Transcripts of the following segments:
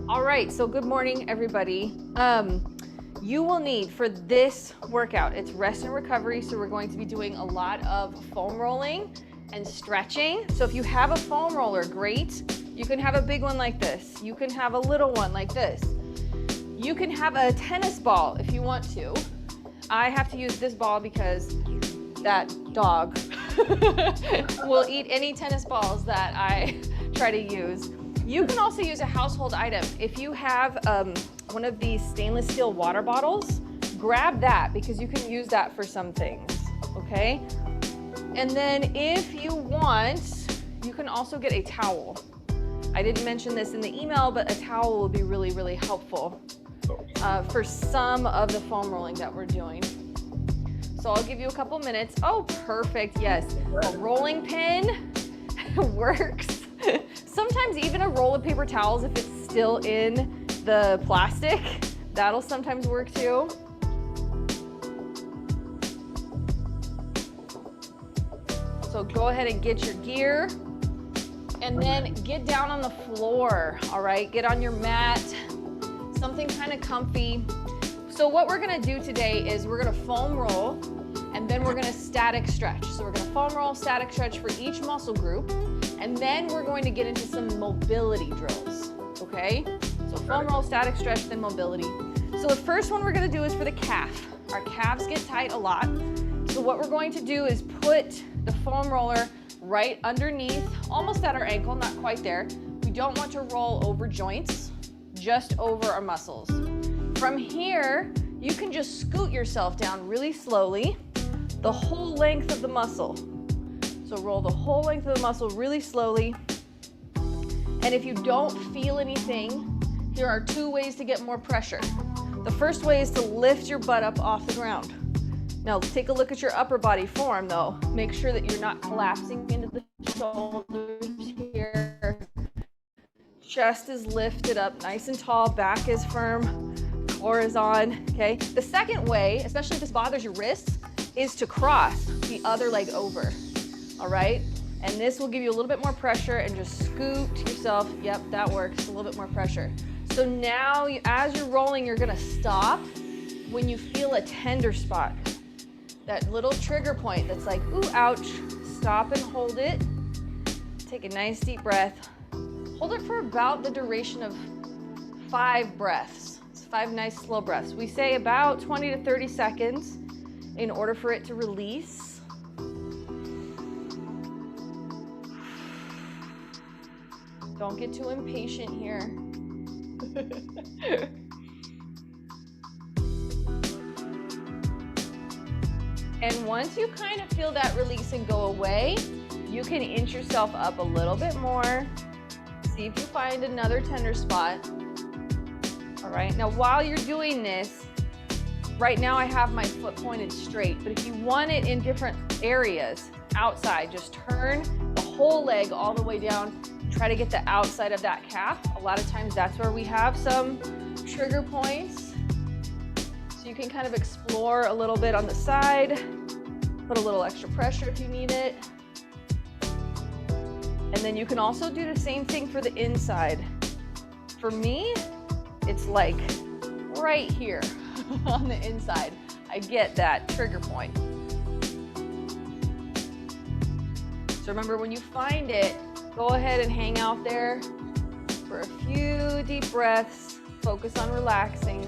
All right, so good morning, everybody. You will need for this workout, it's rest and recovery, so we're going to be doing a lot of foam rolling and stretching. So if you have a foam roller, great. You can have a big one like this. You can have a little one like this. You can have a tennis ball if you want to. I have to use this ball because that dog will eat any tennis balls that I try to use. You can also use a household item. If you have one of these stainless steel water bottles, grab that because you can use that for some things, okay? And then if you want, you can also get a towel. I didn't mention this in the email, but a towel will be really, really helpful for some of the foam rolling that we're doing. So I'll give you a couple minutes. Oh, perfect, yes. A rolling pin works. Sometimes even a roll of paper towels, if it's still in the plastic, that'll sometimes work too. So go ahead and get your gear and then get down on the floor, all right? Get on your mat, something kind of comfy. So what we're gonna do today is we're gonna foam roll and then we're gonna static stretch. So we're gonna foam roll, static stretch for each muscle group, and then we're going to get into some mobility drills, okay? So foam roll, static stretch, then mobility. So the first one we're gonna do is for the calf. Our calves get tight a lot. So what we're going to do is put the foam roller right underneath, almost at our ankle, not quite there. We don't want to roll over joints, just over our muscles. From here, you can just scoot yourself down really slowly, the whole length of the muscle. So roll the whole length of the muscle really slowly. And if you don't feel anything, here are two ways to get more pressure. The first way is to lift your butt up off the ground. Now take a look at your upper body form though. Make sure that you're not collapsing into the shoulders here. Chest is lifted up nice and tall, back is firm, core is on, okay? The second way, especially if this bothers your wrists, is to cross the other leg over, all right? And this will give you a little bit more pressure and just scoot yourself. Yep, that works, a little bit more pressure. So now, as you're rolling, you're gonna stop when you feel a tender spot. That little trigger point that's like, ooh, ouch. Stop and hold it. Take a nice deep breath. Hold it for about the duration of 5 breaths. It's 5 nice slow breaths. We say about 20 to 30 seconds in order for it to release. Don't get too impatient here. And once you kind of feel that release and go away, you can inch yourself up a little bit more. See if you find another tender spot. All right, now while you're doing this, right now I have my foot pointed straight, but if you want it in different areas, outside, just turn the whole leg all the way down. Try to get the outside of that calf. A lot of times that's where we have some trigger points. So you can kind of explore a little bit on the side, put a little extra pressure if you need it. And then you can also do the same thing for the inside. For me, it's like right here on the inside. I get that trigger point. So remember, when you find it, go ahead and hang out there for a few deep breaths. Focus on relaxing.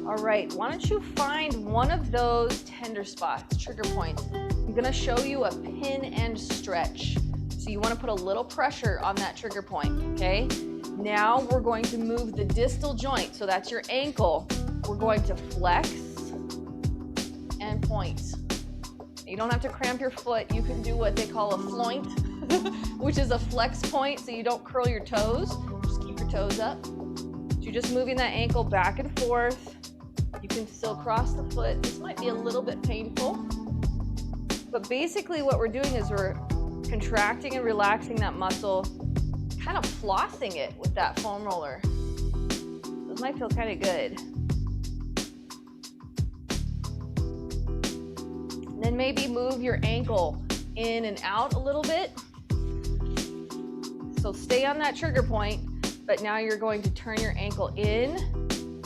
All right, why don't you find one of those tender spots, trigger points. I'm gonna show you a pin and stretch. So you wanna put a little pressure on that trigger point, okay? Now we're going to move the distal joint, so that's your ankle. We're going to flex and point. You don't have to cramp your foot. You can do what they call a floint, which is a flex point, so you don't curl your toes. Just keep your toes up. Do You're just moving that ankle back and forth. You can still cross the foot. This might be a little bit painful, but basically what we're doing is we're contracting and relaxing that muscle, kind of flossing it with that foam roller. This might feel kind of good. And then maybe move your ankle in and out a little bit. So stay on that trigger point, but now you're going to turn your ankle in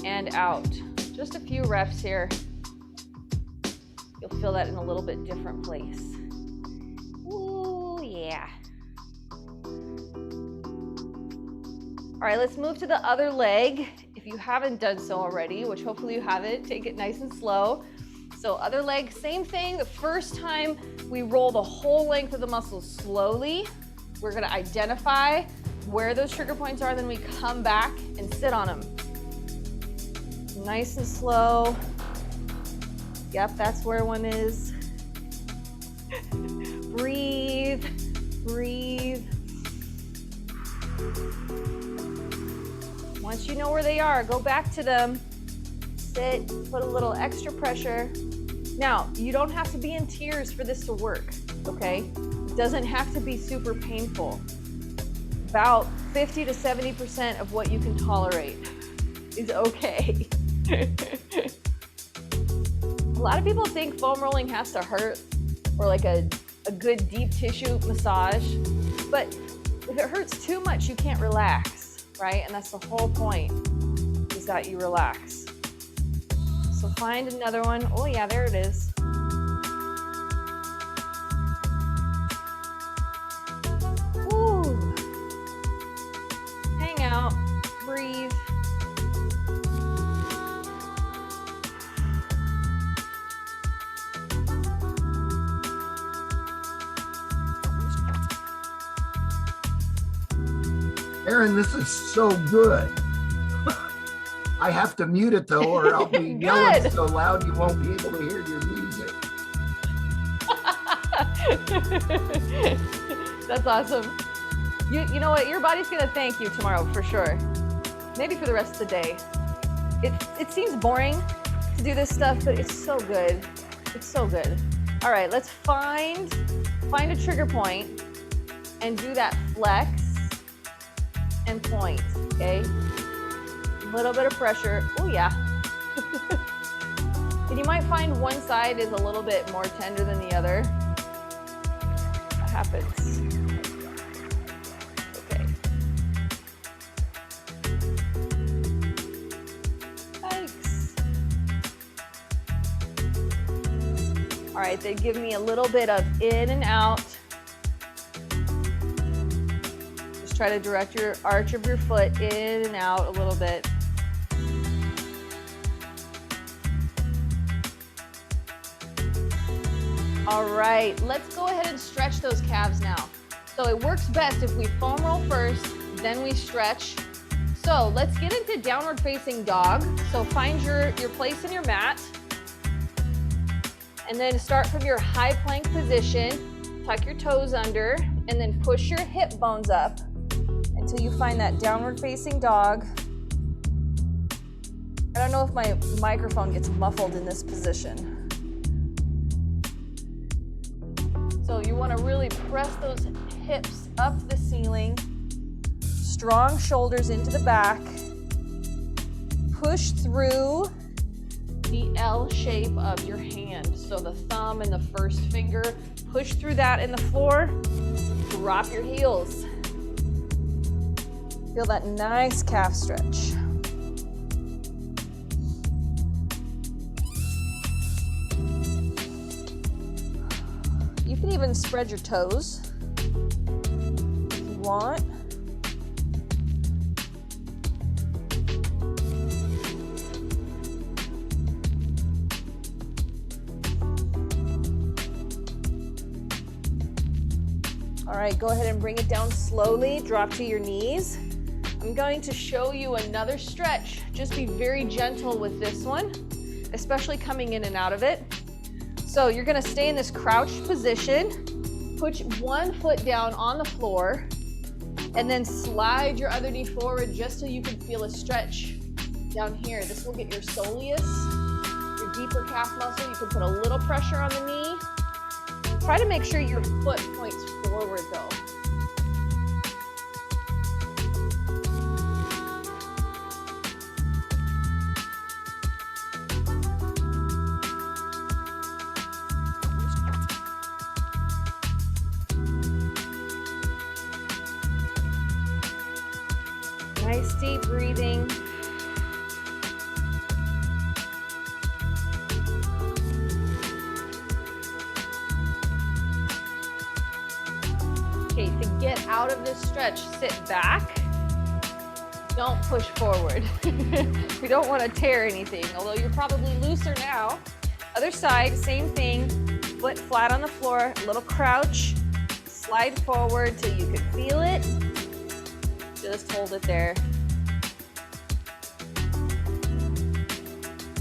and out. Just a few reps here. You'll feel that in a little bit different place. Ooh, yeah. All right, let's move to the other leg. If you haven't done so already, which hopefully you haven't, take it nice and slow. So other leg, same thing. The first time we roll the whole length of the muscles slowly. We're gonna identify where those trigger points are, then we come back and sit on them. Nice and slow. Yep, that's where one is. Breathe, breathe. Once you know where they are, go back to them. Sit, put a little extra pressure. Now, you don't have to be in tears for this to work, okay? It doesn't have to be super painful. About 50 to 70% of what you can tolerate is okay. A lot of people think foam rolling has to hurt or like a good deep tissue massage, but if it hurts too much, you can't relax, right? And that's the whole point, is that you relax. So find another one. Oh yeah, there it is. Woo. Hang out, breathe. Erin, this is so good. I have to mute it though, or I'll be yelling so loud you won't be able to hear your music. That's awesome. You know what? Your body's gonna thank you tomorrow for sure. Maybe for the rest of the day. It seems boring to do this stuff, but it's so good. It's so good. All right, let's find a trigger point and do that flex and point, okay? A little bit of pressure. Oh yeah. And you might find one side is a little bit more tender than the other. That happens. Okay. Thanks. All right, they give me a little bit of in and out. Just try to direct your arch of your foot in and out a little bit. All right, let's go ahead and stretch those calves now. So it works best if we foam roll first, then we stretch. So let's get into downward facing dog. So find your place in your mat. And then start from your high plank position, tuck your toes under, and then push your hip bones up until you find that downward facing dog. I don't know if my microphone gets muffled in this position. So you want to really press those hips up the ceiling, strong shoulders into the back, push through the L shape of your hand. So the thumb and the first finger, push through that in the floor, drop your heels. Feel that nice calf stretch. You can even spread your toes if you want. All right, go ahead and bring it down slowly, drop to your knees. I'm going to show you another stretch. Just be very gentle with this one, especially coming in and out of it. So you're gonna stay in this crouched position, put one foot down on the floor, and then slide your other knee forward just so you can feel a stretch down here. This will get your soleus, your deeper calf muscle. You can put a little pressure on the knee. Try to make sure your foot points forward though. Nice deep breathing. Okay, to get out of this stretch, sit back. Don't push forward. We don't want to tear anything, although you're probably looser now. Other side, same thing. Foot flat on the floor, a little crouch. Slide forward till you can feel it. Just hold it there.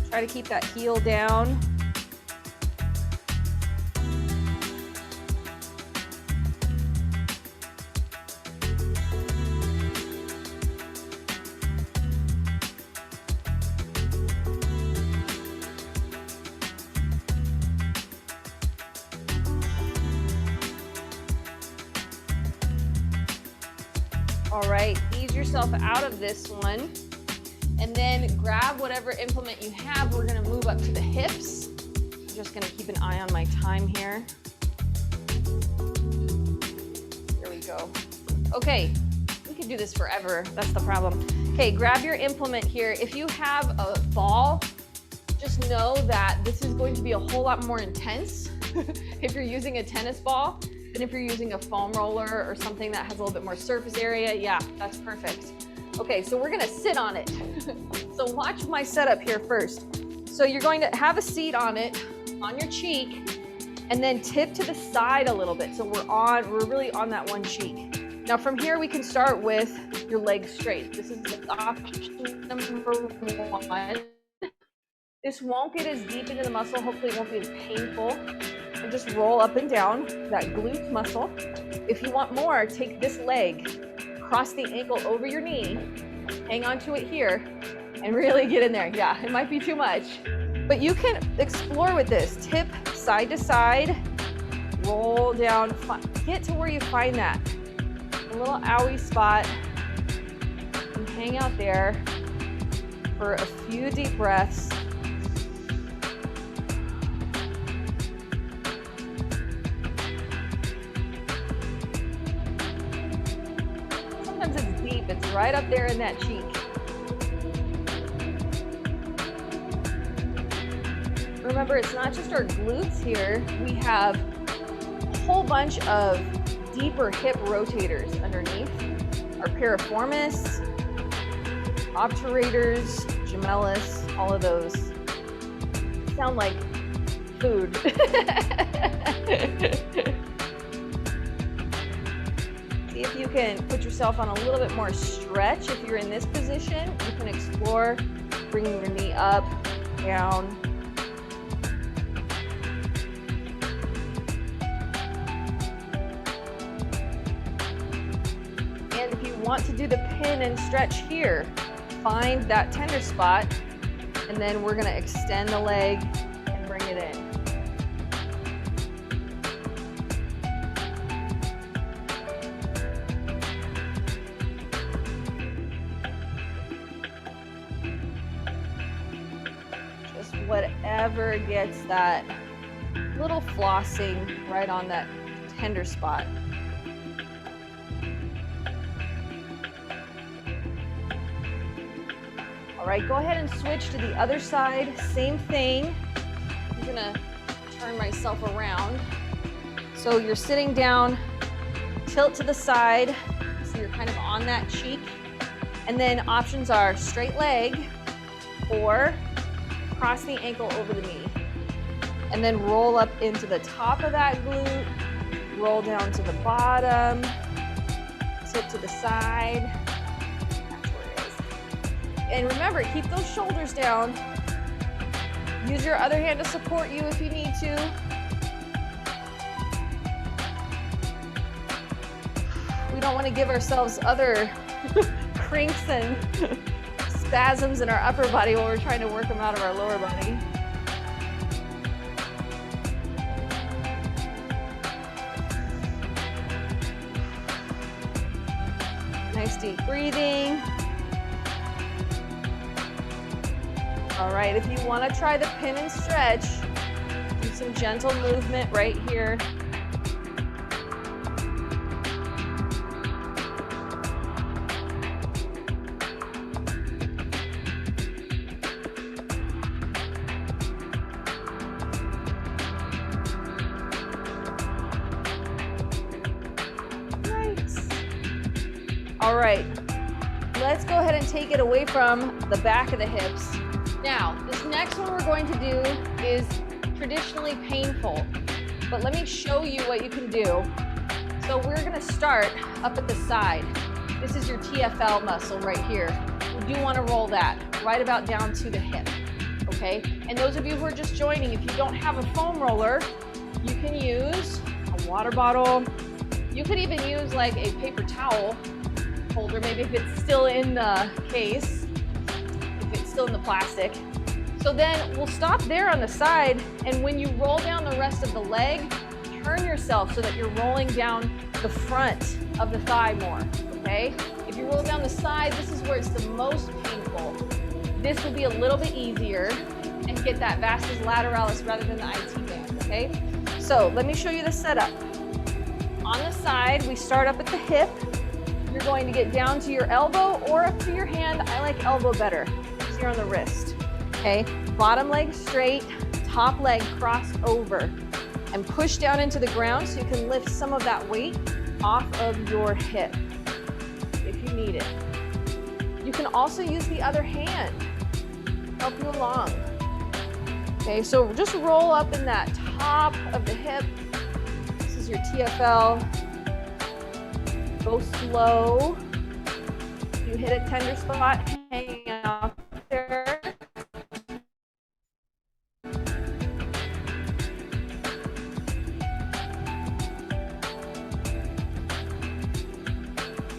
Try to keep that heel down. All right, ease yourself out of this one. And then grab whatever implement you have. We're gonna move up to the hips. I'm just gonna keep an eye on my time here. There we go. Okay, we could do this forever. That's the problem. Okay, grab your implement here. If you have a ball, just know that this is going to be a whole lot more intense if you're using a tennis ball than if you're using a foam roller or something that has a little bit more surface area. Yeah, that's perfect. Okay, so we're gonna sit on it. So watch my setup here first. So you're going to have a seat on it, on your cheek, and then tip to the side a little bit. So we're really on that one cheek. Now from here, we can start with your legs straight. This is option number one. This won't get as deep into the muscle. Hopefully it won't be as painful. And just roll up and down that glute muscle. If you want more, take this leg, cross the ankle over your knee, hang on to it here, and really get in there. Yeah, it might be too much, but you can explore with this. Tip side to side, roll down, get to where you find that a little owie spot, and hang out there for a few deep breaths. It's right up there in that cheek. Remember, it's not just our glutes here. We have a whole bunch of deeper hip rotators underneath. Our piriformis, obturators, gemellus, all of those sound like food. See if you can put yourself on a little bit more stretch. If you're in this position, you can explore bringing your knee up, down. And if you want to do the pin and stretch here, find that tender spot, and then we're gonna extend the leg and bring it in. Whatever gets that little flossing right on that tender spot. All right, go ahead and switch to the other side. Same thing. I'm gonna turn myself around. So you're sitting down, tilt to the side, so you're kind of on that cheek. And then options are straight leg or cross the ankle over the knee, and then roll up into the top of that glute, roll down to the bottom, tip to the side. That's where it is. And remember, keep those shoulders down. Use your other hand to support you if you need to. We don't want to give ourselves other cranks and spasms in our upper body while we're trying to work them out of our lower body. Nice deep breathing. All right, if you want to try the pin and stretch, do some gentle movement right here. All right, let's go ahead and take it away from the back of the hips. Now, this next one we're going to do is traditionally painful, but let me show you what you can do. So we're gonna start up at the side. This is your TFL muscle right here. You do wanna roll that right about down to the hip, okay? And those of you who are just joining, if you don't have a foam roller, you can use a water bottle. You could even use like a paper towel holder, maybe if it's still in the case, if it's still in the plastic. So then we'll stop there on the side, and when you roll down the rest of the leg, turn yourself so that you're rolling down the front of the thigh more, okay? If you roll down the side, this is where it's the most painful. This will be a little bit easier and get that vastus lateralis rather than the IT band, okay? So let me show you the setup. On the side, we start up at the hip. You're going to get down to your elbow or up to your hand. I like elbow better, easier on the wrist, okay? Bottom leg straight, top leg crossed over, and push down into the ground so you can lift some of that weight off of your hip if you need it. You can also use the other hand, help you along. Okay, so just roll up in that top of the hip. This is your TFL. Go slow. You hit a tender spot, hang out there.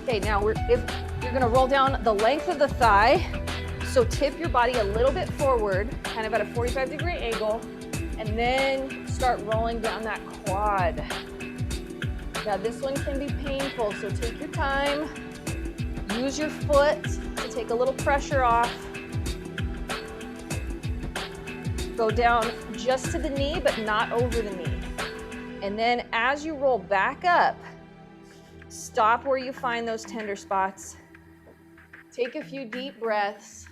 Okay, now if you're gonna roll down the length of the thigh, so tip your body a little bit forward, kind of at a 45-degree angle, and then start rolling down that quad. Now this one can be painful, so take your time. Use your foot to take a little pressure off. Go down just to the knee, but not over the knee. And then as you roll back up, stop where you find those tender spots. Take a few deep breaths.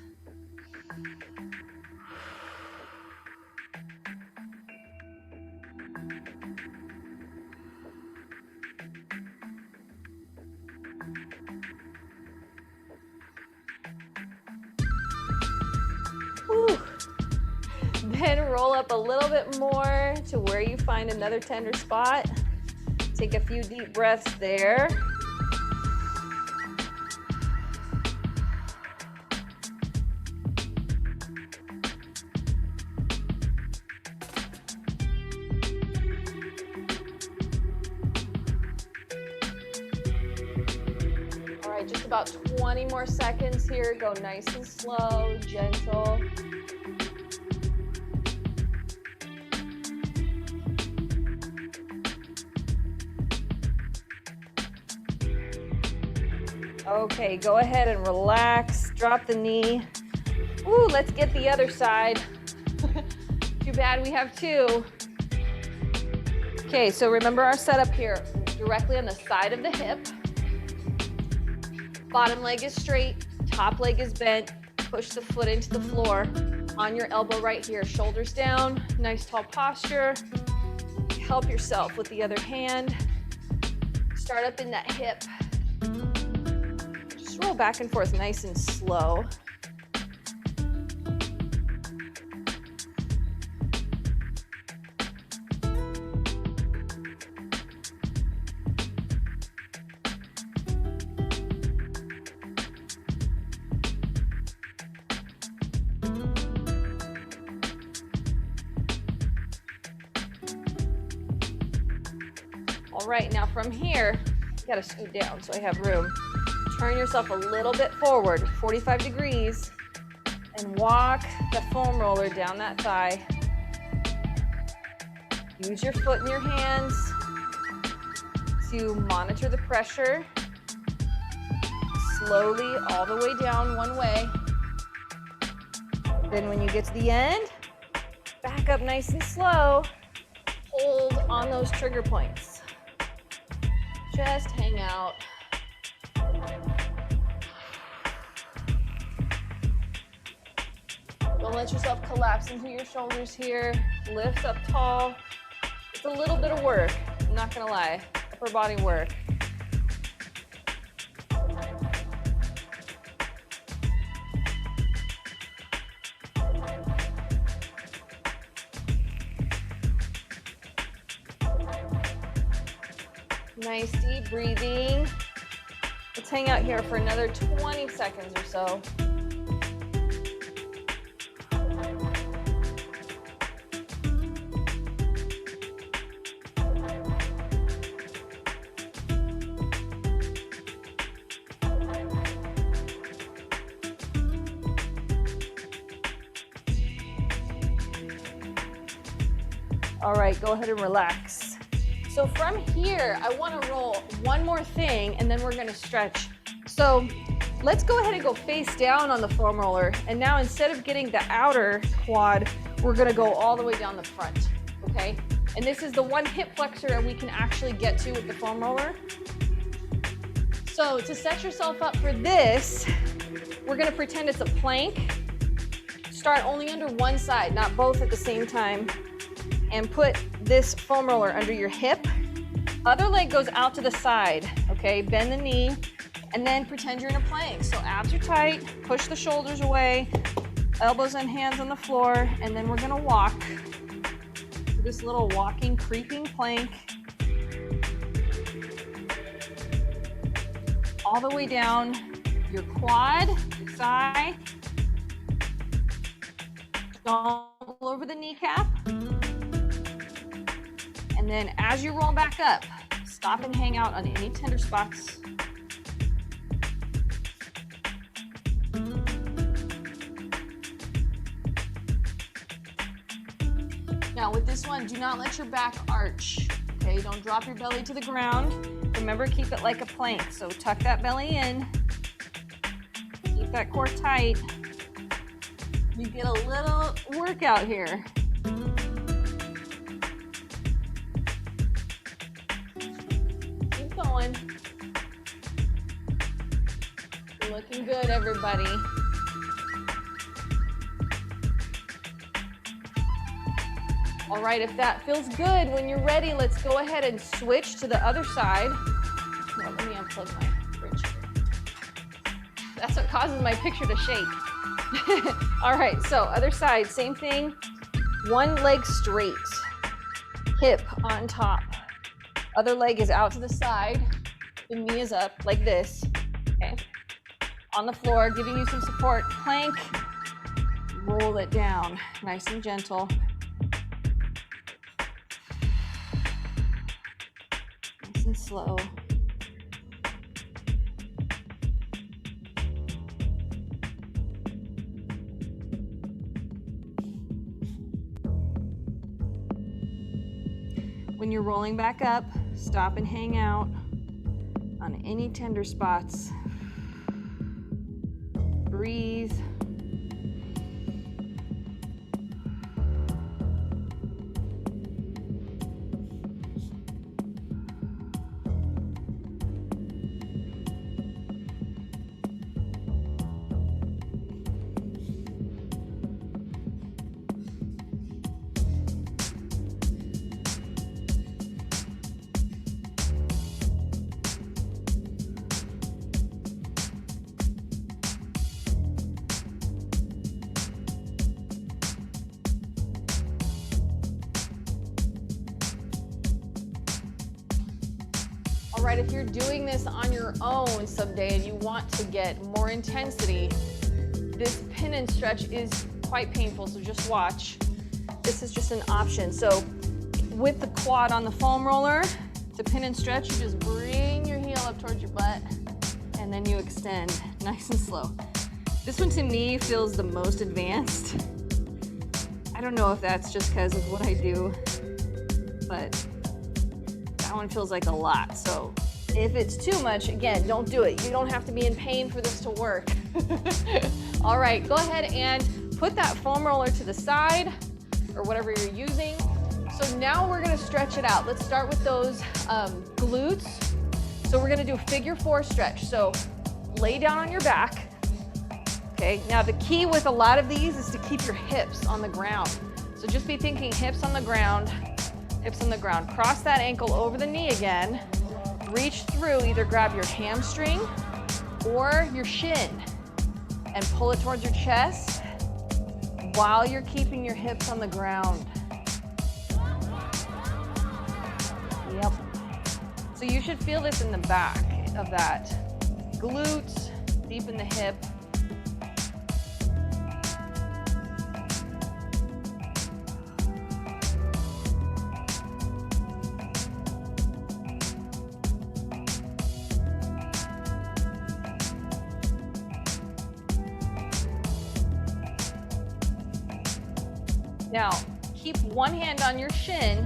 Then roll up a little bit more to where you find another tender spot. Take a few deep breaths there. All right, just about 20 more seconds here. Go nice and slow, gentle. Okay, go ahead and relax, drop the knee. Ooh, let's get the other side. Too bad we have two. Okay, so remember our setup here, directly on the side of the hip. Bottom leg is straight, top leg is bent. Push the foot into the floor on your elbow right here. Shoulders down, nice tall posture. Help yourself with the other hand. Start up in that hip. Roll back and forth nice and slow. All right, now from here, you gotta scoot down so I have room. Turn yourself a little bit forward, 45 degrees. and walk the foam roller down that thigh. Use your foot and your hands to monitor the pressure. Slowly all the way down one way. Then when you get to the end, back up nice and slow. Hold on those trigger points. Just hang out. Don't let yourself collapse into your shoulders here. Lift up tall. It's a little bit of work, I'm not gonna lie. Upper body work. Nice deep breathing. Let's hang out here for another 20 seconds or so. All right, go ahead and relax. So from here, I want to roll one more thing and then we're going to stretch. So let's go ahead and go face down on the foam roller. And now instead of getting the outer quad, we're going to go all the way down the front, okay? And this is the one hip flexor we can actually get to with the foam roller. So to set yourself up for this, we're going to pretend it's a plank. Start only under one side, not both at the same time. And put this foam roller under your hip. Other leg goes out to the side, okay? Bend the knee, and then pretend you're in a plank. So abs are tight, push the shoulders away, elbows and hands on the floor, and then we're gonna walk. This little walking, creeping plank. All the way down your quad, thigh. Don't roll over the kneecap. And then as you roll back up, stop and hang out on any tender spots. Now with this one, do not let your back arch, okay? Don't drop your belly to the ground. Remember, keep it like a plank. So tuck that belly in, keep that core tight. You get a little workout here. Going. Looking good, everybody. All right, if that feels good, when you're ready, let's go ahead and switch to the other side. No, let me unplug my fridge here. That's what causes my picture to shake. All right, so other side, same thing. One leg straight, hip on top. Other leg is out to the side. The knee is up like this, okay? On the floor, giving you some support. Plank, roll it down, nice and gentle. Nice and slow. When you're rolling back up, stop and hang out on any tender spots. Breathe. All right, if you're doing this on your own someday and you want to get more intensity, this pin and stretch is quite painful, so just watch. This is just an option. So with the quad on the foam roller, to pin and stretch, you just bring your heel up towards your butt and then you extend nice and slow. This one to me feels the most advanced. I don't know if that's just because of what I do, but that one feels like a lot. So if it's too much, again, don't do it. You don't have to be in pain for this to work. All right, go ahead and put that foam roller to the side or whatever you're using. So now we're gonna stretch it out. Let's start with those glutes. So we're gonna do a figure 4 stretch. So lay down on your back. Okay, now the key with a lot of these is to keep your hips on the ground. So just be thinking hips on the ground, hips on the ground. Cross that ankle over the knee again. Reach through, either grab your hamstring or your shin and pull it towards your chest while you're keeping your hips on the ground. Yep. So you should feel this in the back of that. Glutes, deep in the hip. Now, keep one hand on your shin.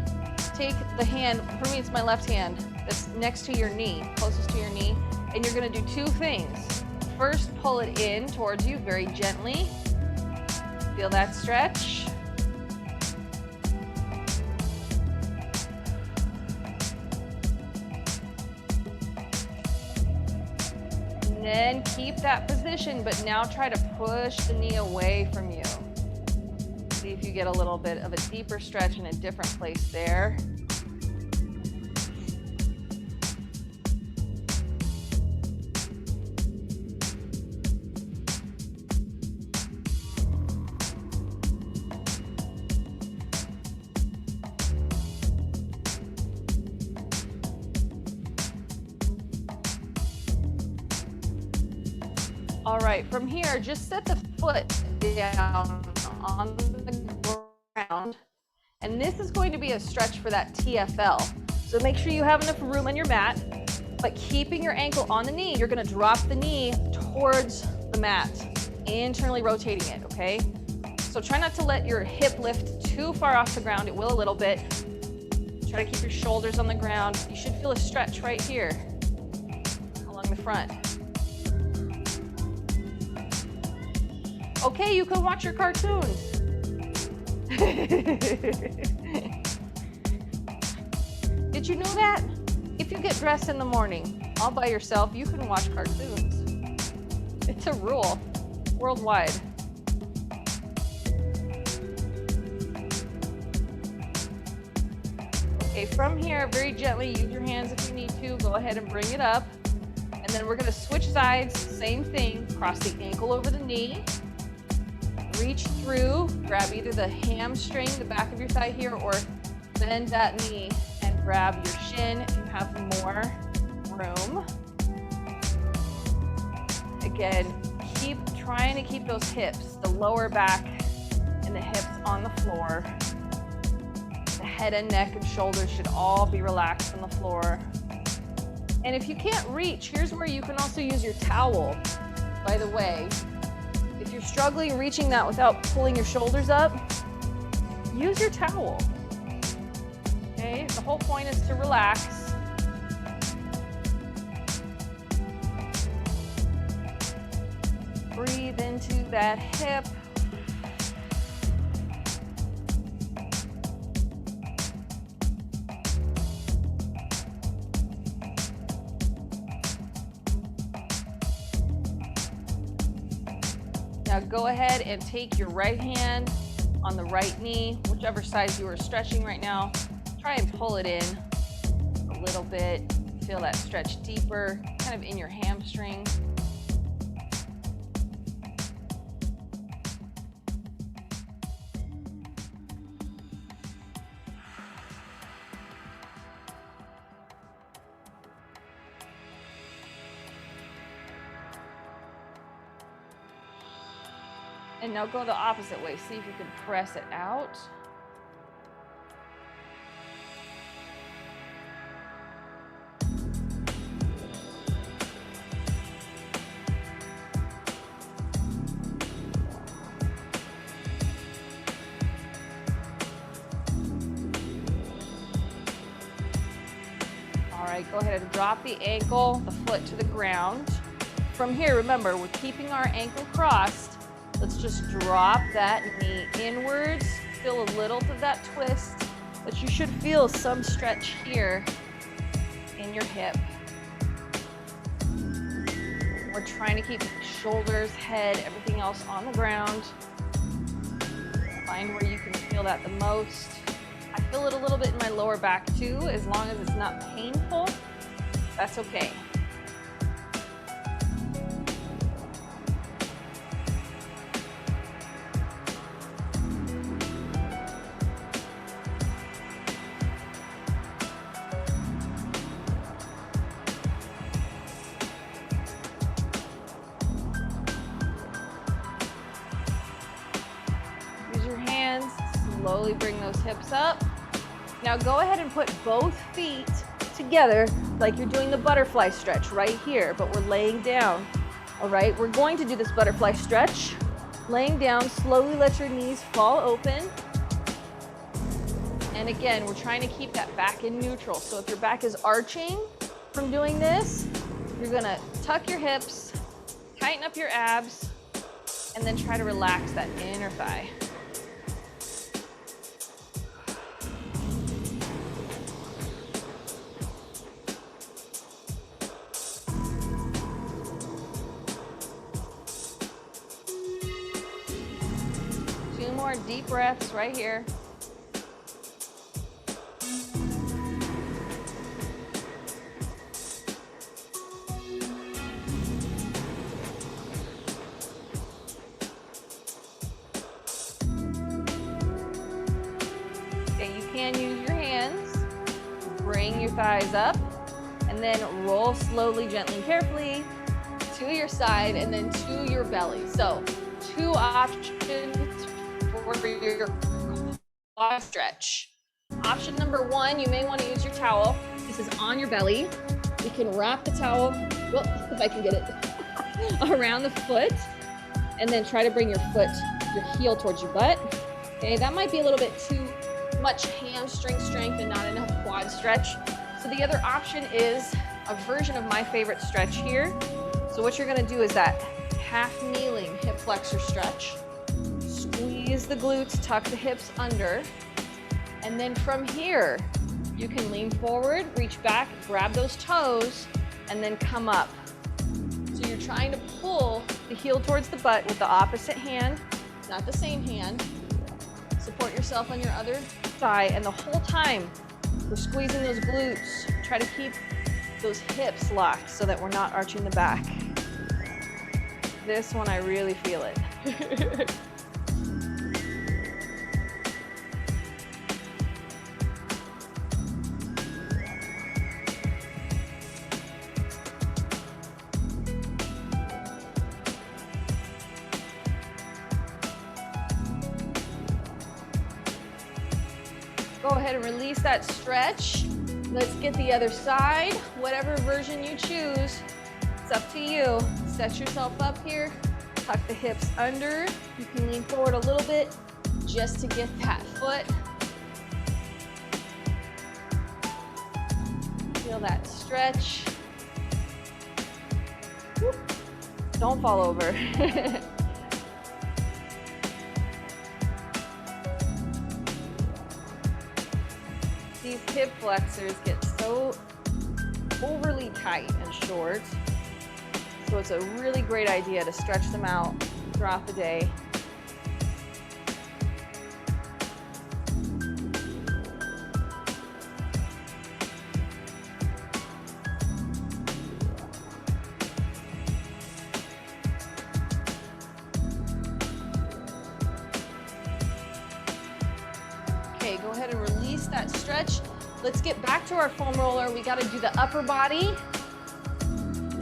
Take the hand, for me it's my left hand, that's next to your knee, closest to your knee, and you're gonna do two things. First, pull it in towards you very gently. Feel that stretch. And then keep that position, but now try to push the knee away from you. See if you get a little bit of a deeper stretch in a different place there. All right, from here, just set the foot down on the ground. And this is going to be a stretch for that TFL. So make sure you have enough room on your mat, but keeping your ankle on the knee, you're gonna drop the knee towards the mat, internally rotating it, okay? So try not to let your hip lift too far off the ground. It will a little bit. Try to keep your shoulders on the ground. You should feel a stretch right here along the front. Okay, you can watch your cartoons. Did you know that? If you get dressed in the morning all by yourself, you can watch cartoons. It's a rule worldwide. Okay, from here, very gently, use your hands if you need to. Go ahead and bring it up. And then we're gonna switch sides, same thing. Cross the ankle over the knee. Reach through, grab either the hamstring, the back of your thigh here, or bend that knee and grab your shin if you have more room. Again, keep trying to keep those hips, the lower back and the hips on the floor. The head and neck and shoulders should all be relaxed on the floor. And if you can't reach, here's where you can also use your towel, by the way. If you're struggling reaching that without pulling your shoulders up, use your towel. Okay, the whole point is to relax. Breathe into that hip. Now go ahead and take your right hand on the right knee, whichever side you are stretching right now. Try and pull it in a little bit. Feel that stretch deeper, kind of in your hamstring. And now go the opposite way. See if you can press it out. Go ahead and drop the ankle, the foot to the ground. From here, remember, we're keeping our ankle crossed. Let's just drop that knee inwards. Feel a little of that twist, but you should feel some stretch here in your hip. We're trying to keep shoulders, head, everything else on the ground. Find where you can feel that the most. I feel it a little bit in my lower back too, as long as it's not painful, that's okay. Slowly bring those hips up. Now go ahead and put both feet together like you're doing the butterfly stretch right here, but we're laying down. All right, we're going to do this butterfly stretch. Laying down, slowly let your knees fall open. And again, we're trying to keep that back in neutral. So if your back is arching from doing this, you're gonna tuck your hips, tighten up your abs, and then try to relax that inner thigh. Deep breaths right here. Okay, you can use your hands. Bring your thighs up and then roll slowly, gently, carefully to your side and then to your belly. So 2 options for your quad stretch. Option number 1, you may want to use your towel. This is on your belly. You can wrap the towel, well, if I can get it, around the foot, and then try to bring your heel towards your butt. Okay, that might be a little bit too much hamstring strength and not enough quad stretch. So the other option is a version of my favorite stretch here. So what you're gonna do is that half kneeling hip flexor stretch. Squeeze the glutes, tuck the hips under, and then from here, you can lean forward, reach back, grab those toes, and then come up. So you're trying to pull the heel towards the butt with the opposite hand, not the same hand. Support yourself on your other thigh, and the whole time, we're squeezing those glutes. Try to keep those hips locked so that we're not arching the back. This one, I really feel it. Go ahead and release that stretch. Let's get the other side. Whatever version you choose, it's up to you. Set yourself up here. Tuck the hips under. You can lean forward a little bit just to get that foot. Feel that stretch. Whoop. Don't fall over. These hip flexors get so overly tight and short. So it's a really great idea to stretch them out throughout the day. Okay, go ahead and release that stretch. Let's get back to our foam roller. We got to do the upper body.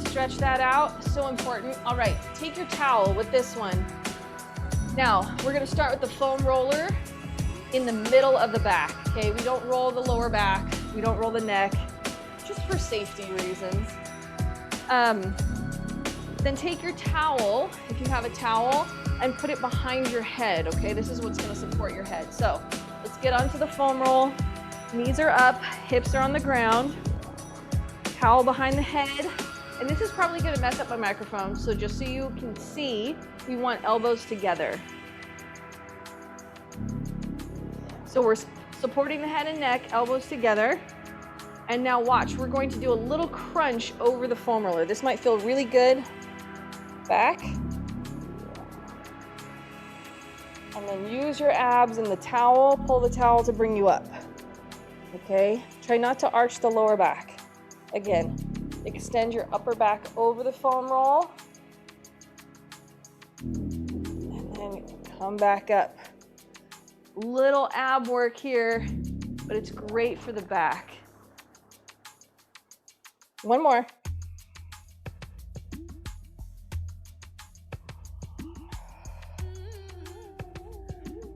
Stretch that out, so important. All right, take your towel with this one. Now, we're gonna start with the foam roller in the middle of the back, okay? We don't roll the lower back, we don't roll the neck, just for safety reasons. Then take your towel, if you have a towel, and put it behind your head, okay? This is what's gonna support your head. So, let's get onto the foam roll. Knees are up, hips are on the ground. towel behind the head. And this is probably gonna mess up my microphone, so just so you can see, we want elbows together. So we're supporting the head and neck, elbows together. And now watch, we're going to do a little crunch over the foam roller. This might feel really good. Back. And then use your abs and the towel, pull the towel to bring you up. Okay, try not to arch the lower back. Again, extend your upper back over the foam roll. And then come back up. Little ab work here, but it's great for the back. One more.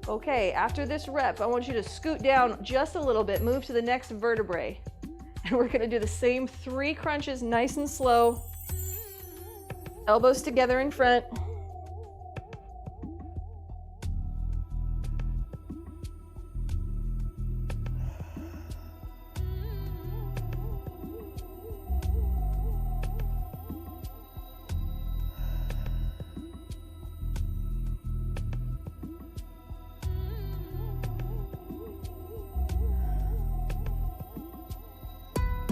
Okay, after this rep, I want you to scoot down just a little bit, move to the next vertebrae. And we're gonna do the same 3 crunches, nice and slow. Elbows together in front.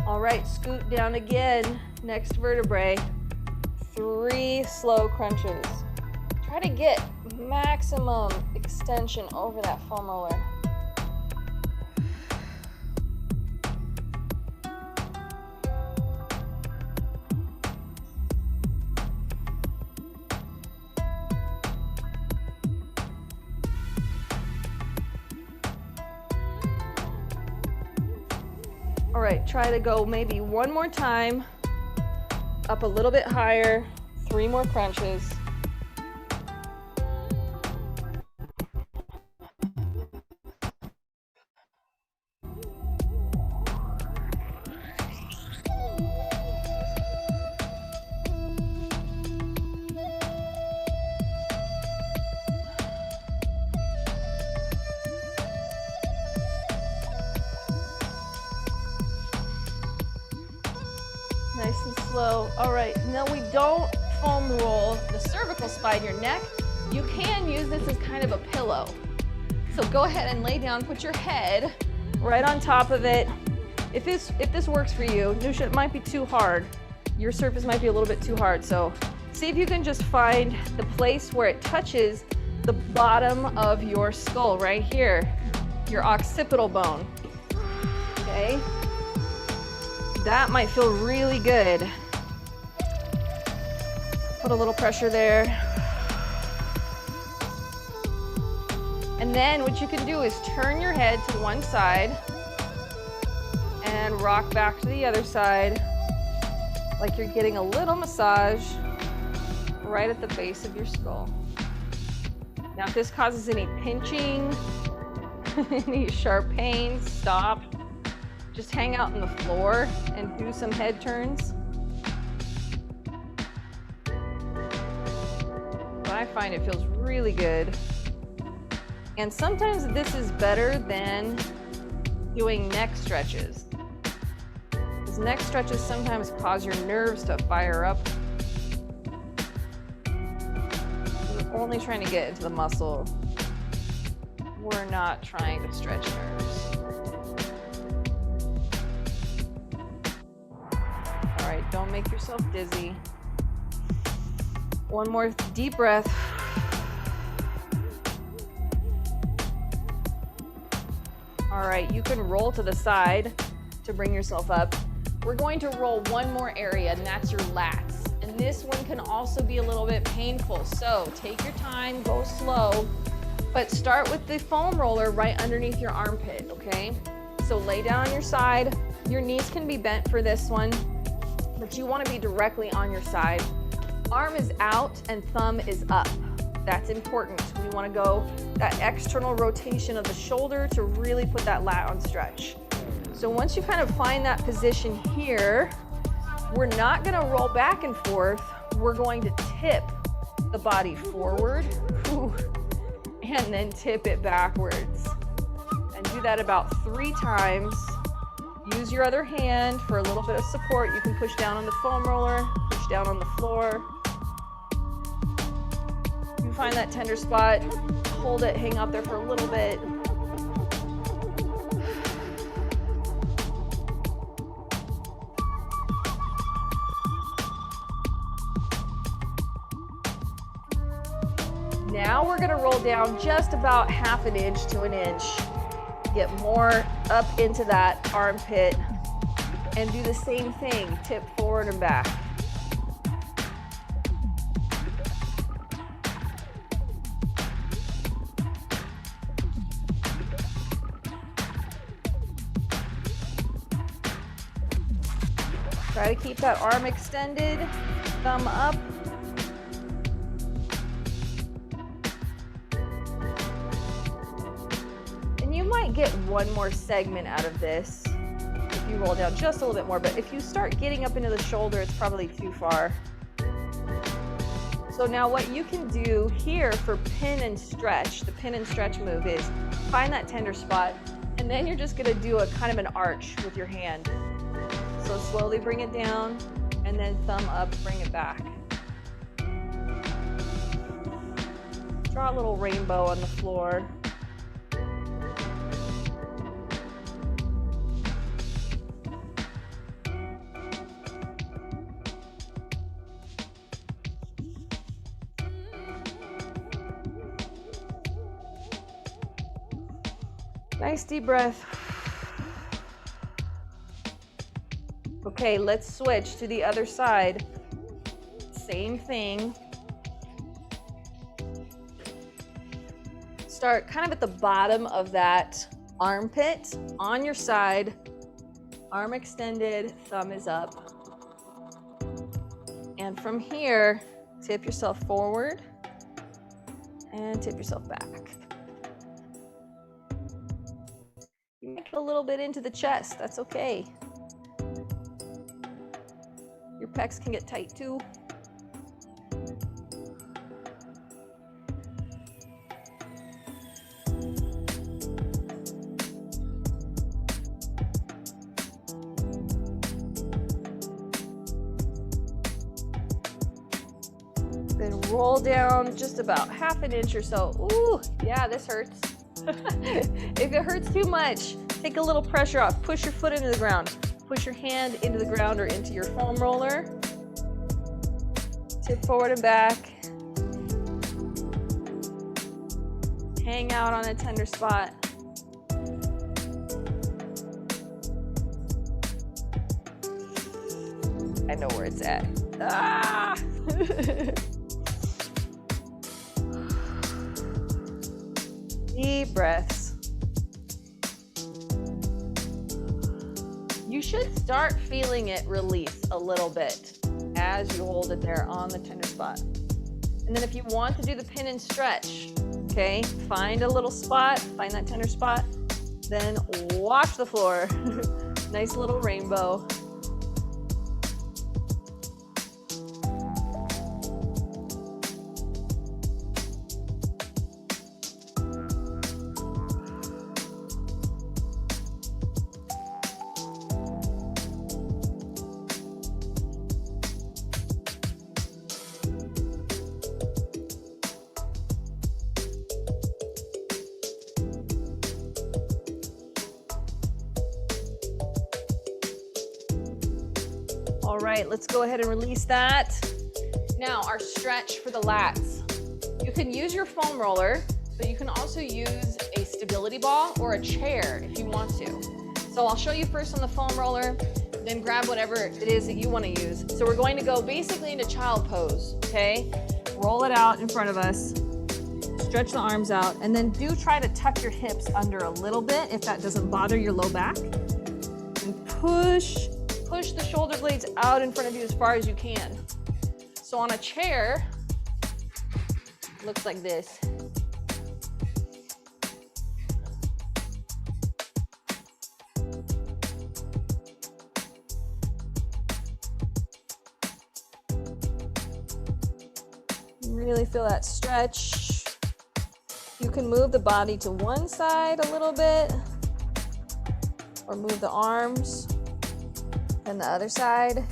All right, scoot down again, next vertebrae. 3 slow crunches. Try to get maximum extension over that foam roller. All right, try to go maybe one more time, up a little bit higher, 3 more crunches. Nice and slow. All right, now we don't foam roll the cervical spine, your neck. You can use this as kind of a pillow. So go ahead and lay down, put your head right on top of it. If this works for you, Nusha, it might be too hard. Your surface might be a little bit too hard. So see if you can just find the place where it touches the bottom of your skull right here, your occipital bone, okay? That might feel really good. Put a little pressure there. And then what you can do is turn your head to one side and rock back to the other side like you're getting a little massage right at the base of your skull. Now, if this causes any pinching, any sharp pain, stop. Just hang out on the floor and do some head turns. But I find it feels really good. And sometimes this is better than doing neck stretches. Because neck stretches sometimes cause your nerves to fire up. We're only trying to get into the muscle. We're not trying to stretch nerves. All right, don't make yourself dizzy. One more deep breath. All right, you can roll to the side to bring yourself up. We're going to roll one more area, and that's your lats. And this one can also be a little bit painful. So take your time, go slow, but start with the foam roller right underneath your armpit, okay? So lay down on your side. Your knees can be bent for this one, but you want to be directly on your side. Arm is out and thumb is up. That's important. We want to go that external rotation of the shoulder to really put that lat on stretch. So once you kind of find that position here, we're not going to roll back and forth. We're going to tip the body forward and then tip it backwards. And do that about 3 times. Use your other hand for a little bit of support. You can push down on the foam roller, push down on the floor. You find that tender spot, hold it, hang out there for a little bit. Now we're gonna roll down just about half an inch to an inch. Get more up into that armpit and do the same thing, tip forward and back. Try to keep that arm extended, thumb up. And you might get one more segment out of this if you roll down just a little bit more, but if you start getting up into the shoulder, it's probably too far. So now what you can do here for pin and stretch, the pin and stretch move is find that tender spot, and then you're just gonna do a kind of an arch with your hand. So slowly bring it down, and then thumb up, bring it back. Draw a little rainbow on the floor. Nice deep breath. Okay, let's switch to the other side. Same thing. Start kind of at the bottom of that armpit, on your side, arm extended, thumb is up. And from here, tip yourself forward and tip yourself back. You might get a little bit into the chest, that's okay. Your pecs can get tight too. Then roll down just about half an inch or so. Ooh, yeah, this hurts. If it hurts too much, take a little pressure off. Push your foot into the ground. Push your hand into the ground or into your foam roller. Tip forward and back. Hang out on a tender spot. I know where it's at. Ah! Deep breaths. You should start feeling it release a little bit as you hold it there on the tender spot. And then if you want to do the pin and stretch, okay, find a little spot, find that tender spot, then watch the floor. Nice little rainbow. All right, let's go ahead and release that. Now our stretch for the lats. You can use your foam roller, but you can also use a stability ball or a chair if you want to. So I'll show you first on the foam roller, then grab whatever it is that you want to use. So we're going to go basically into child pose, okay? Roll it out in front of us, stretch the arms out, and then do try to tuck your hips under a little bit if that doesn't bother your low back. And push the shoulder blades out in front of you as far as you can. So on a chair, it looks like this. Really feel that stretch. You can move the body to one side a little bit. Or move the arms. And the other side.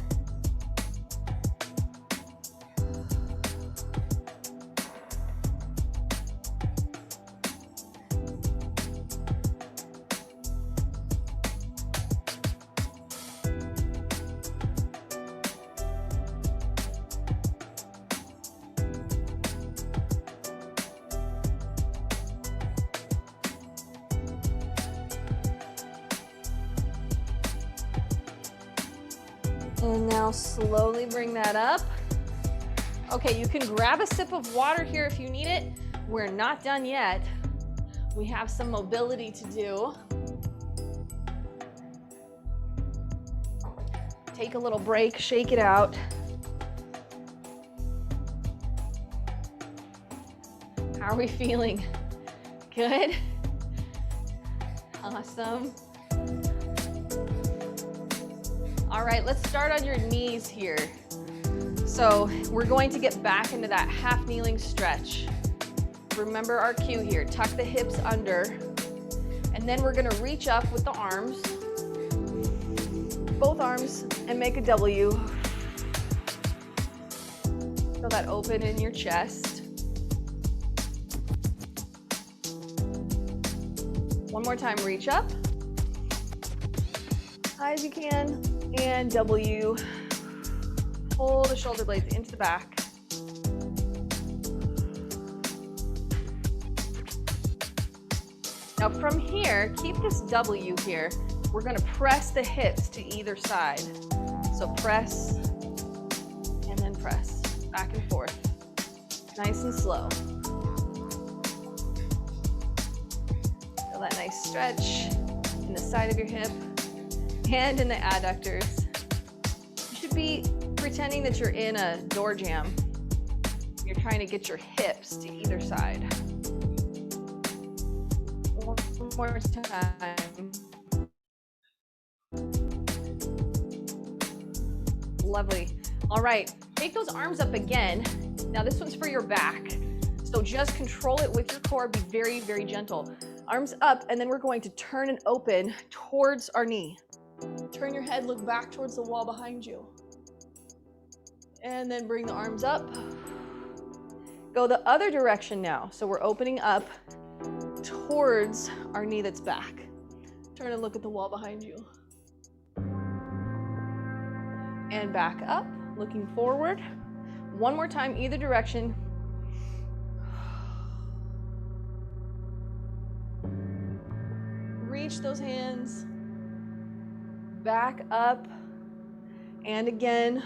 And now slowly bring that up. Okay, you can grab a sip of water here if you need it. We're not done yet. We have some mobility to do. Take a little break, shake it out. How are we feeling? Good? Awesome. All right, let's start on your knees here. So we're going to get back into that half kneeling stretch. Remember our cue here, tuck the hips under, and then we're gonna reach up with the arms, both arms, and make a W. Feel that open in your chest. One more time, reach up, high as you can. And W, pull the shoulder blades into the back. Now from here, keep this W here. We're gonna press the hips to either side. So press, and then press, back and forth. Nice and slow. Feel that nice stretch in the side of your hip. And in the adductors. You should be pretending that you're in a door jamb. You're trying to get your hips to either side. One more time. Lovely. All right, take those arms up again. Now this one's for your back. So just control it with your core, be very, very gentle. Arms up, and then we're going to turn and open towards our knee. Turn your head, look back towards the wall behind you. And then bring the arms up. Go the other direction now. So we're opening up towards our knee that's back. Turn and look at the wall behind you. And back up, looking forward. One more time, either direction. Reach those hands. Back up, and again,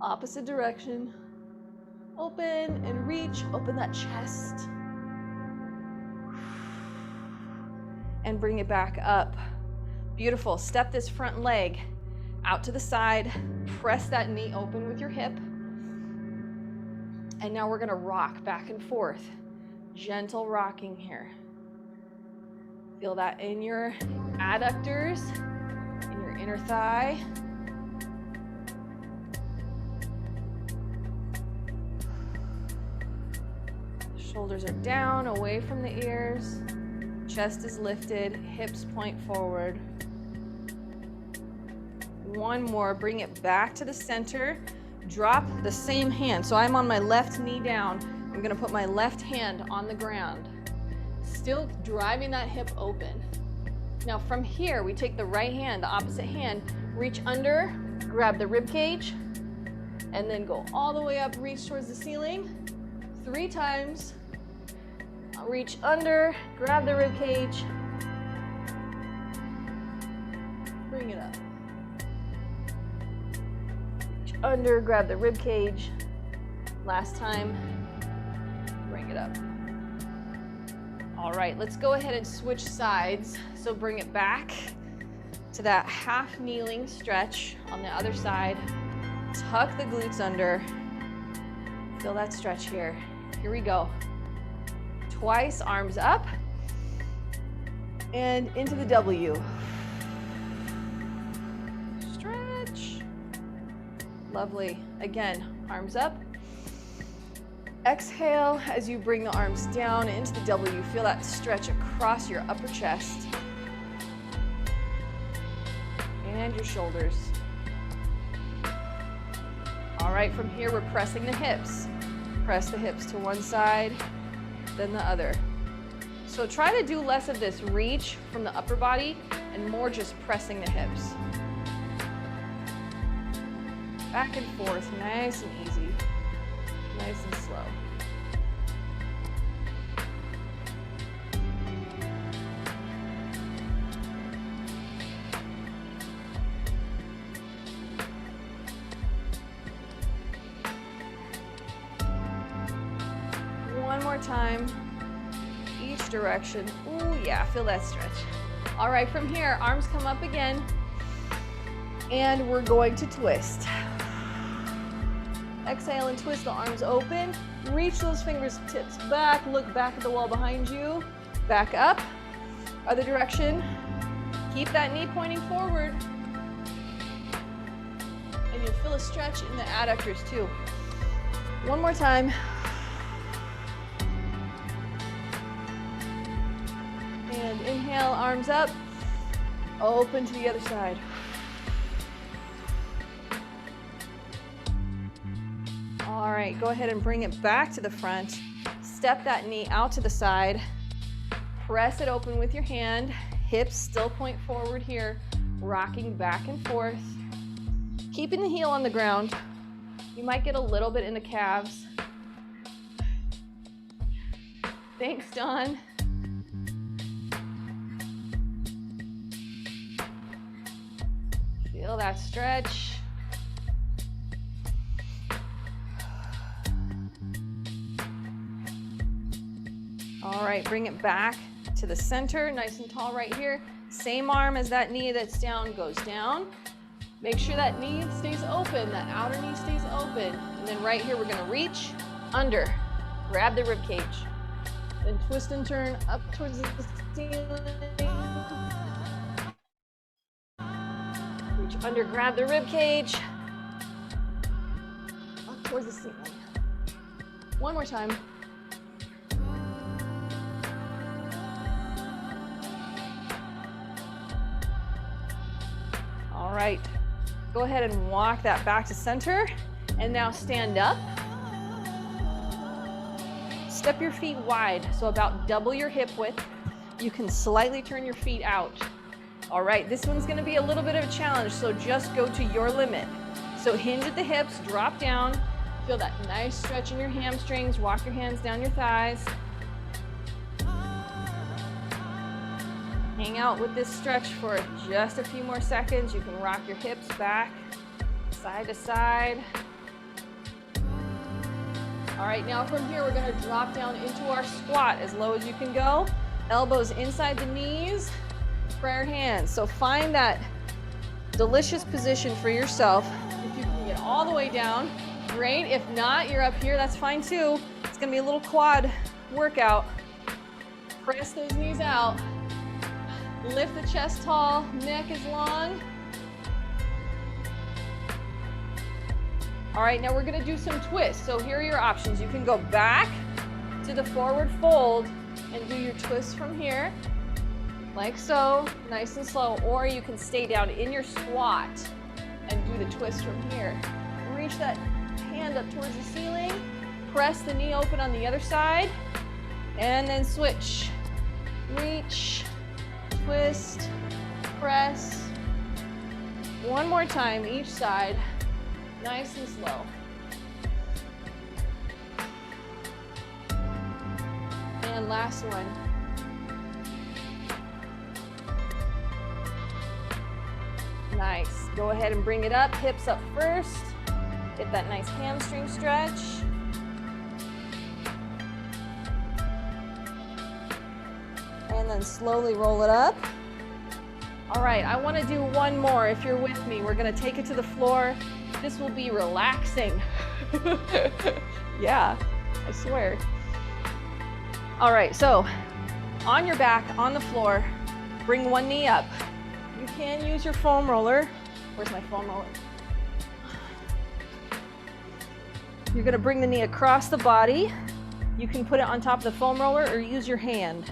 opposite direction. Open and reach, open that chest. And bring it back up. Beautiful, step this front leg out to the side, press that knee open with your hip. And now we're gonna rock back and forth. Gentle rocking here. Feel that in your adductors. Inner thigh. Shoulders are down, away from the ears. Chest is lifted, hips point forward. One more, bring it back to the center. Drop the same hand. So I'm on my left knee down. I'm gonna put my left hand on the ground. Still driving that hip open. Now from here, we take the right hand, the opposite hand, reach under, grab the rib cage, and then go all the way up, reach towards the ceiling. 3 times. Reach under, grab the rib cage, bring it up. Reach under, grab the rib cage. Last time, bring it up. All right, let's go ahead and switch sides. So bring it back to that half kneeling stretch on the other side. Tuck the glutes under. Feel that stretch here. Here we go. Twice, arms up. And into the W. Stretch. Lovely. Again, arms up. Exhale as you bring the arms down into the W. Feel that stretch across your upper chest. and your shoulders. All right, from here, we're pressing the hips. Press the hips to one side, then the other. So try to do less of this reach from the upper body and more just pressing the hips. Back and forth, nice and easy, nice and slow. One more time, each direction. Ooh, yeah, feel that stretch. All right, from here, arms come up again, and we're going to twist. Exhale and twist the arms open. Reach those fingertips back, look back at the wall behind you. Back up, other direction. Keep that knee pointing forward. And you'll feel a stretch in the adductors too. One more time. And inhale, arms up, open to the other side. All right, go ahead and bring it back to the front. Step that knee out to the side. Press it open with your hand. Hips still point forward here, rocking back and forth. Keeping the heel on the ground. You might get a little bit in the calves. Thanks, Dawn. Feel that stretch. All right, bring it back to the center, nice and tall right here. Same arm as that knee that's down goes down. Make sure that knee stays open, that outer knee stays open. And then right here, we're gonna reach under, grab the rib cage. Then twist and turn up towards the ceiling. Reach under, grab the rib cage. Up towards the ceiling. One more time. All right, go ahead and walk that back to center. And now stand up. Step your feet wide, so about double your hip width. You can slightly turn your feet out. All right, this one's gonna be a little bit of a challenge, so just go to your limit. So hinge at the hips, drop down. Feel that nice stretch in your hamstrings. Walk your hands down your thighs. Hang out with this stretch for just a few more seconds. You can rock your hips back, side to side. All right, now from here, we're gonna drop down into our squat as low as you can go. Elbows inside the knees, prayer hands. So find that delicious position for yourself. If you can get all the way down, great. If not, you're up here, that's fine too. It's gonna be a little quad workout. Press those knees out. Lift the chest tall, neck is long. All right, now we're gonna do some twists. So here are your options. You can go back to the forward fold and do your twist from here, like so, nice and slow, or you can stay down in your squat and do the twist from here. Reach that hand up towards the ceiling, press the knee open on the other side, and then switch. Reach, twist, press. One more time, each side, nice and slow. And last one. Nice. Go ahead and bring it up, hips up first. Get that nice hamstring stretch. And then slowly roll it up. All right, I want to do one more. If you're with me, we're going to take it to the floor. This will be relaxing. Yeah, I swear. All right, so on your back, on the floor, bring one knee up. You can use your foam roller. Where's my foam roller? You're going to bring the knee across the body. You can put it on top of the foam roller or use your hand.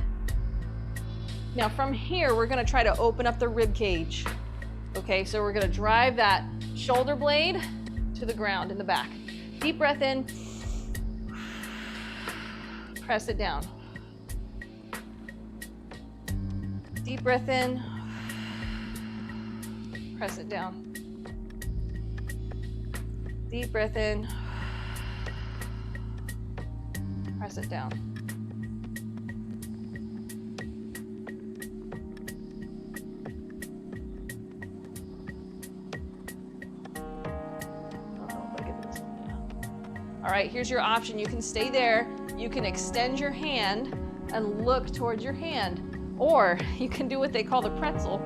Now from here, we're gonna try to open up the rib cage. Okay, so we're gonna drive that shoulder blade to the ground in the back. Deep breath in. Press it down. Deep breath in. Press it down. Deep breath in. Press it down. All right, here's your option. You can stay there. You can extend your hand and look towards your hand. Or you can do what they call the pretzel.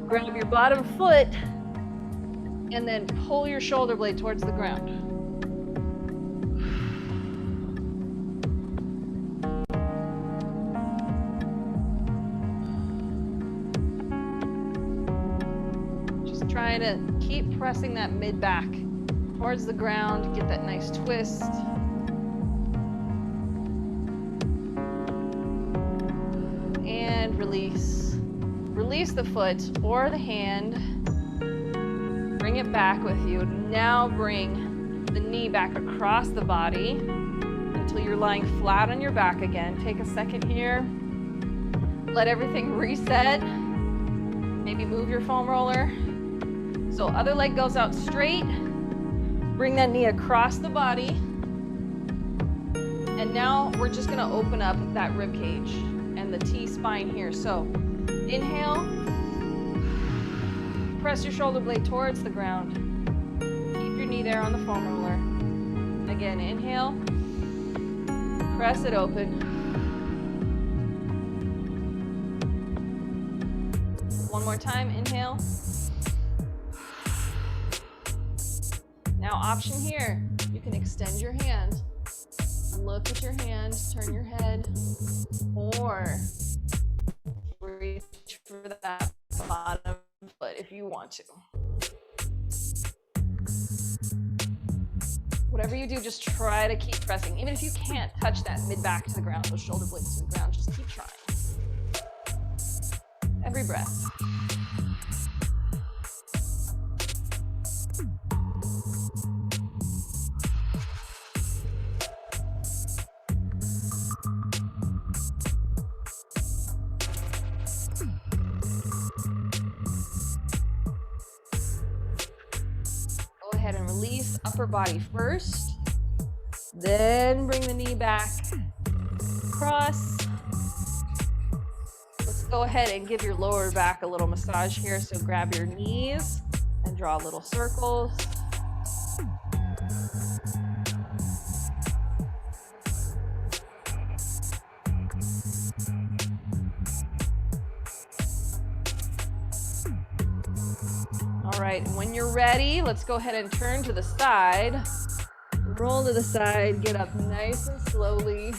Grab your bottom foot and then pull your shoulder blade towards the ground. Just trying to keep pressing that mid back towards the ground, get that nice twist. And release. Release the foot or the hand. Bring it back with you. Now bring the knee back across the body until you're lying flat on your back again. Take a second here. Let everything reset. Maybe move your foam roller. So other leg goes out straight. Bring that knee across the body. And now we're just gonna open up that rib cage and the T-spine here. So inhale, press your shoulder blade towards the ground. Keep your knee there on the foam roller. Again, inhale, press it open. One more time, inhale. Now option here, you can extend your hand, look at your hand, turn your head, or reach for that bottom foot if you want to. Whatever you do, just try to keep pressing. Even if you can't touch that mid-back to the ground, those shoulder blades to the ground, just keep trying. Every breath. And release upper body first, then bring the knee back across. Let's go ahead and give your lower back a little massage here. So grab your knees and draw little circles. All right, when you're ready, let's go ahead and turn to the side. Roll to the side, get up nice and slowly.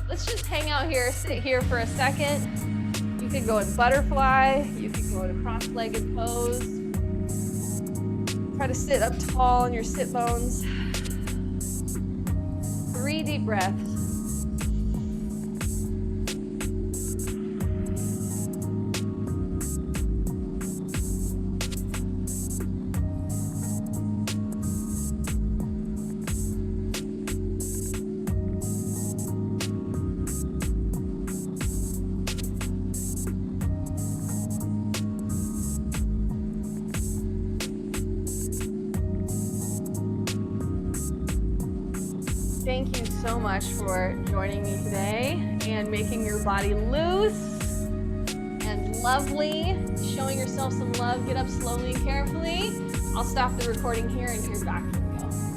Let's just hang out here, sit here for a second. You can go in butterfly, you can go in a cross-legged pose. Try to sit up tall on your sit bones. 3 deep breaths. Thank you so much for joining me today and making your body loose and lovely, showing yourself some love. Get up slowly and carefully. I'll stop the recording here and you're back to go.